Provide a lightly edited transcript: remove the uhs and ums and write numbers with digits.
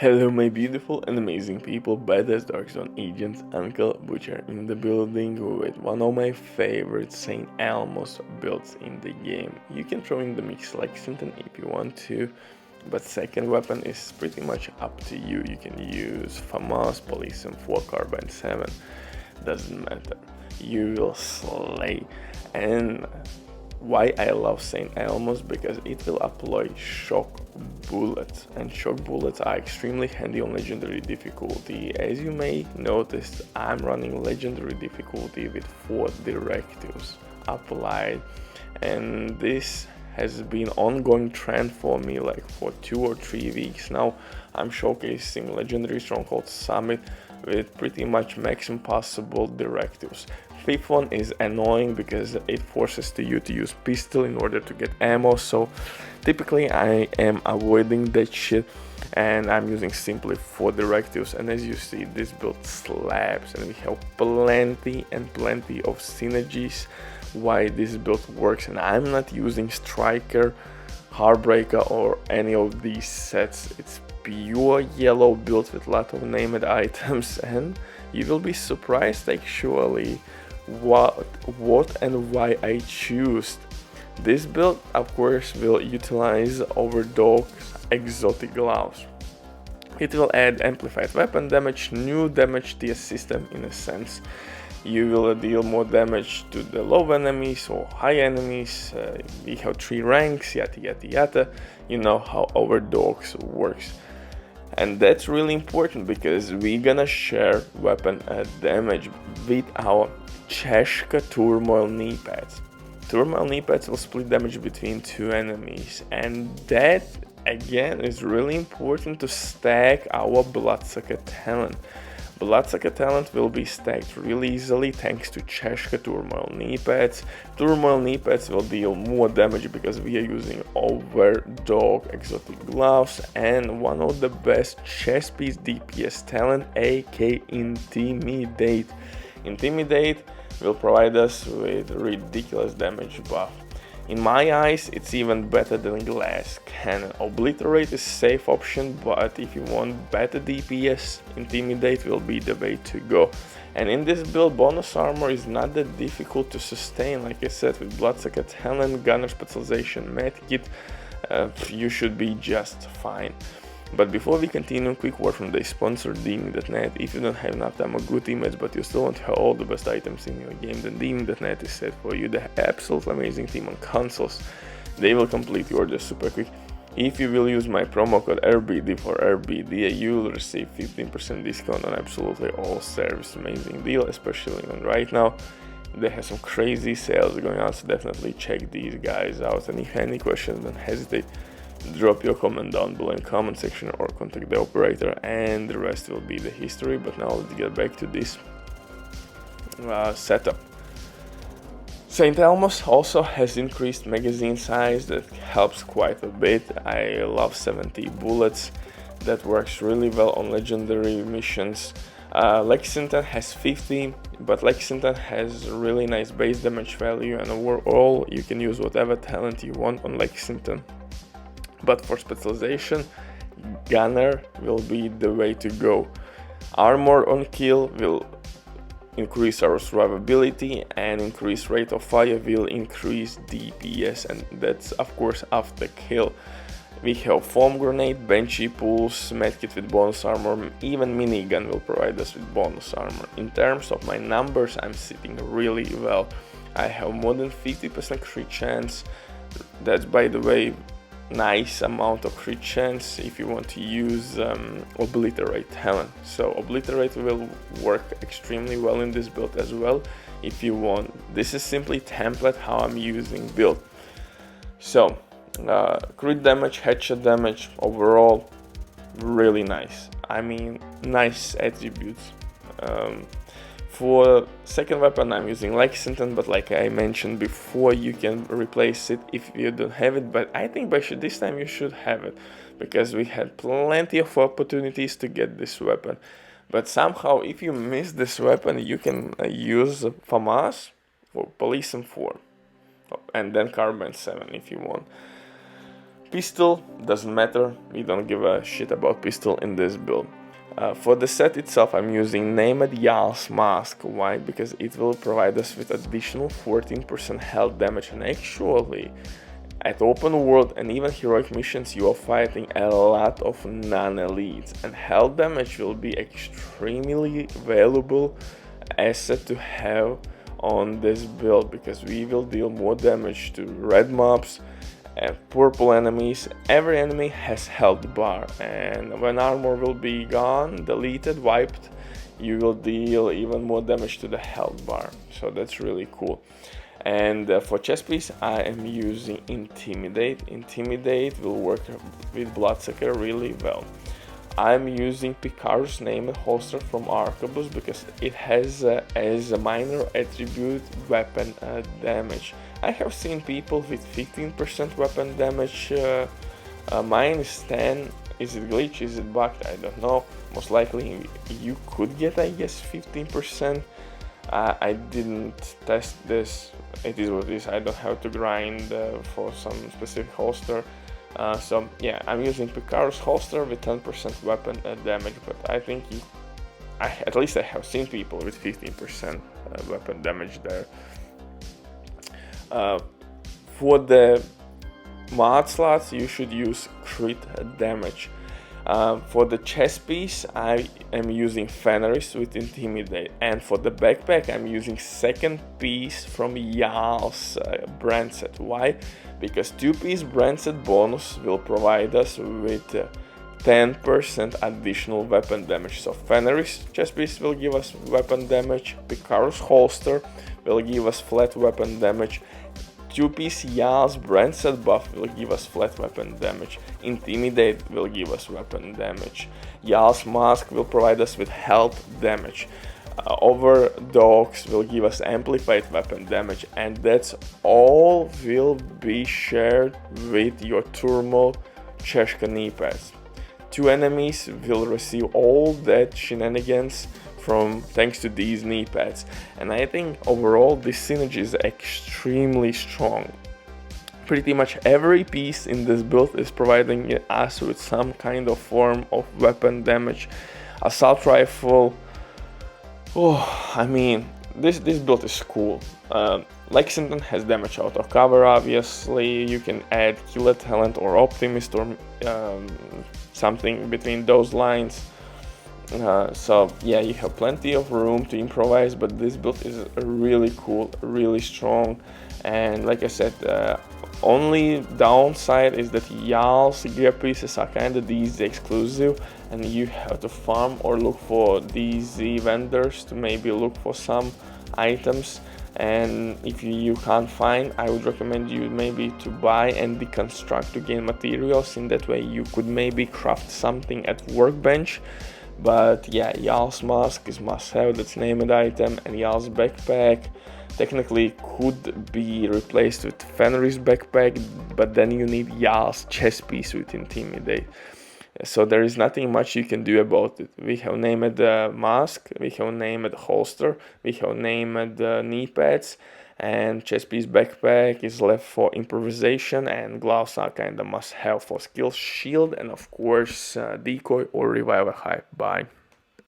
Hello my beautiful and amazing people, badass Dark Zone agent Uncle Butcher in the building with one of my favorite Saint Elmos builds in the game. You can throw in the mix Lexington if you want to, but second weapon is pretty much up to you. You can use FAMAS, Police and 4 Carbine 7, doesn't matter. You will slay. And why I love Saint Elmos? Because it will apply shock bullets, and shock bullets are extremely handy on legendary difficulty. As you may notice, I'm running legendary difficulty with 4 directives applied, and this has been ongoing trend for me like for 2 or 3 weeks now. I'm showcasing legendary stronghold summit with pretty much maximum possible directives. Fifth one is annoying because it forces you to use pistol in order to get ammo, so typically I am avoiding that shit and I'm using simply 4 directives. And as you see, this build slaps and we have plenty of synergies why this build works. And I'm not using striker, heartbreaker or any of these sets. It's pure yellow build with a lot of named items, and you will be surprised actually what and why I choose this build. Of course, will utilize Overdogs exotic gloves. It will add amplified weapon damage, new damage tier system in a sense. You will deal more damage to the low enemies or high enemies. We have 3 ranks, yada yada yada. You know how Overdogs works. And that's really important because we're gonna share weapon damage with our Cheshka Turmoil knee pads. Turmoil knee pads will split damage between 2 enemies, and that again is really important to stack our Bloodsucker talent. Bloodsucker talent will be stacked really easily thanks to Cheshka Turmoil knee pads. Turmoil knee pads will deal more damage because we are using Overdog exotic gloves and one of the best chest piece DPS talent, aka Intimidate. Intimidate will provide us with ridiculous damage buff. In my eyes, it's even better than Glass Cannon. Obliterate is a safe option, but if you want better DPS, Intimidate will be the way to go. And in this build, bonus armor is not that difficult to sustain. Like I said, with Bloodsucker Talent, Gunner Specialization, Medkit, you should be just fine. But before we continue, quick word from the sponsor Demon.net. If you don't have enough time or good image but you still want to have all the best items in your game, then Demon.net is set for you. The absolutely amazing team on consoles. They will complete your order super quick. If you will use my promo code RBD for RBD, you will receive 15% discount on absolutely all service. Amazing deal, especially on right now. They have some crazy sales going on, so definitely check these guys out. And if you have any questions, don't hesitate. Drop your comment down below in comment section or contact the operator, and the rest will be the history. But now let's get back to this setup. Saint Elmos also has increased magazine size, that helps quite a bit. I love 70 bullets, that works really well on legendary missions. Lexington has 50, but Lexington has really nice base damage value, and overall you can use whatever talent you want on Lexington. But for specialization, Gunner will be the way to go. Armor on kill will increase our survivability, and increased rate of fire will increase DPS, and that's of course after kill. We have foam grenade, benchy pulse, medkit with bonus armor, even minigun will provide us with bonus armor. In terms of my numbers, I'm sitting really well. I have more than 50% crit chance. That's, by the way, nice amount of crit chance if you want to use Obliterate talent. So Obliterate will work extremely well in this build as well if you want. This is simply template how I'm using build. So crit damage, headshot damage, overall really nice. I mean, nice attributes. For second weapon I'm using Lexington, but like I mentioned before, you can replace it if you don't have it, but I think by this time you should have it, because we had plenty of opportunities to get this weapon. But somehow if you miss this weapon, you can use FAMAS for Police and 4, and then Carbine 7 if you want. Pistol doesn't matter, we don't give a shit about pistol in this build. For the set itself, I'm using Named Yal's Mask. Why? Because it will provide us with additional 14% health damage, and actually at open world and even heroic missions you are fighting a lot of non-elites, and health damage will be extremely valuable asset to have on this build, because we will deal more damage to red mobs and purple enemies. Every enemy has health bar, and when armor will be gone, deleted, wiped, you will deal even more damage to the health bar, so that's really cool. And for chest piece, I am using Intimidate. Intimidate will work with Bloodsucker really well. I'm using Picaro's Named Holster from Arquebus because it has as a minor attribute weapon damage. I have seen people with 15% weapon damage, mine is 10. Is it glitch, is it bugged, I don't know. Most likely you could get, I guess, 15%. I didn't test this, it is what it is, I don't have to grind for some specific holster. So yeah, I'm using Picaro's holster with 10% weapon damage, but I think at least I have seen people with 15% weapon damage there. For the mod slots, you should use crit damage. For the chest piece, I am using Fenris with Intimidate, and for the backpack, I'm using second piece from Yal's brand set. Why? Because 2-piece brand set bonus will provide us with 10% additional weapon damage. So Fenris chest piece will give us weapon damage, Picaro's holster will give us flat weapon damage, 2-piece Yal's brand set buff will give us flat weapon damage, Intimidate will give us weapon damage, Yal's mask will provide us with health damage, Overdogs will give us amplified weapon damage, and that's all will be shared with your Turmo Cheshka knee pads. 2 enemies will receive all that shenanigans thanks to these knee pads, and I think overall this synergy is extremely strong. Pretty much every piece in this build is providing us with some kind of form of weapon damage. Assault rifle, I mean, this build is cool. Lexington has damage auto cover, obviously. You can add Killer Talent or Optimist or something between those lines. So yeah, you have plenty of room to improvise, but this build is really cool, really strong, and like I said, only downside is that Yal's gear pieces are kinda DZ exclusive, and you have to farm or look for DZ vendors to maybe look for some items, and if you can't find, I would recommend you maybe to buy and deconstruct to gain materials. In that way you could maybe craft something at workbench. But yeah, Yal's mask is must have, that's named item, and Yal's backpack technically could be replaced with Fenris backpack, but then you need Yal's chest piece with Intimidate. So there is nothing much you can do about it. We have named the mask, we have named the holster, we have named the knee pads, and chest piece backpack is left for improvisation, and gloves are kinda must have for skill, shield, and of course decoy or revival hype. Bye.